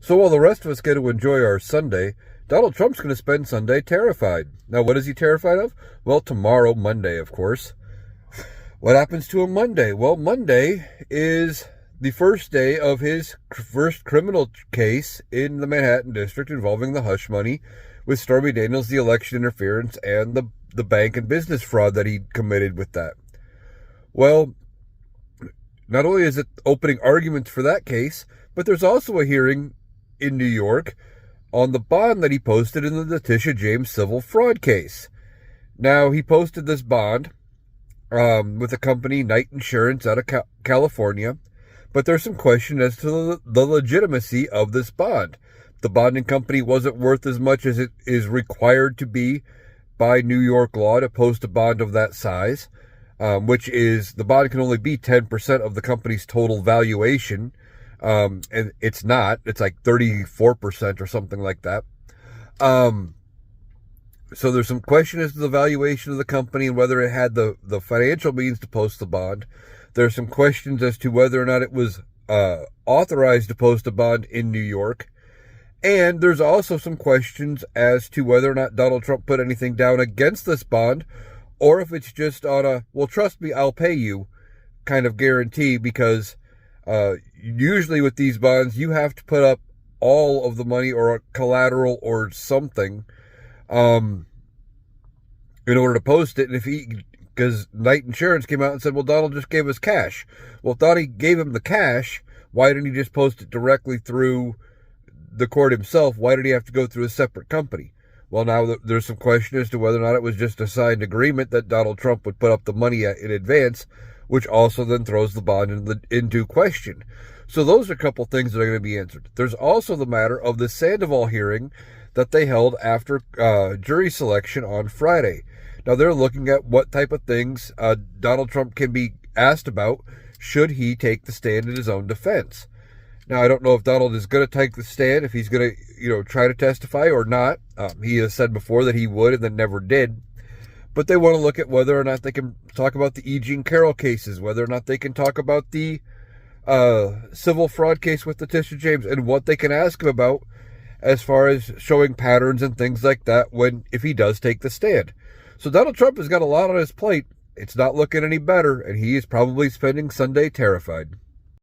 So while the rest of us get to enjoy our Sunday, Donald Trump's going to spend Sunday terrified. Now, what is he terrified of? Well, tomorrow, Monday, of course. What happens to him Monday? Well, Monday is the first day of his first criminal case in the Manhattan District involving the hush money with Stormy Daniels, the election interference, and the bank and business fraud that he committed with that. Well, not only is it opening arguments for that case, but there's also a hearing in New York on the bond that he posted in the Letitia James civil fraud case. Now, he posted this bond with the company Knight Insurance out of California, but there's some question as to the legitimacy of this bond. The bonding company wasn't worth as much as it is required to be by New York law to post a bond of that size, which is the bond can only be 10% of the company's total valuation. And it's not. It's like 34% or something like that. So there's some question as to the valuation of the company and whether it had the financial means to post the bond. There's some questions as to whether or not it was authorized to post a bond in New York. And there's also some questions as to whether or not Donald Trump put anything down against this bond, or if it's just on a, well, trust me, I'll pay you kind of guarantee, because usually with these bonds, you have to put up all of the money or a collateral or something in order to post it. And because Knight Insurance came out and said, well, Donald just gave us cash. Well, if Donald gave him the cash, why didn't he just post it directly through the court himself? Why did he have to go through a separate company? Well, now there's some question as to whether or not it was just a signed agreement that Donald Trump would put up the money in advance, which also then throws the bond into question. So those are a couple things that are going to be answered. There's also the matter of the Sandoval hearing that they held after jury selection on Friday. Now, they're looking at what type of things Donald Trump can be asked about should he take the stand in his own defense. Now, I don't know if Donald is going to take the stand, if he's going to, try to testify or not. He has said before that he would and then never did. But they want to look at whether or not they can talk about the E. Jean Carroll cases, whether or not they can talk about the civil fraud case with Letitia James, and what they can ask him about as far as showing patterns and things like that if he does take the stand. So Donald Trump has got a lot on his plate. It's not looking any better, and he is probably spending Sunday terrified.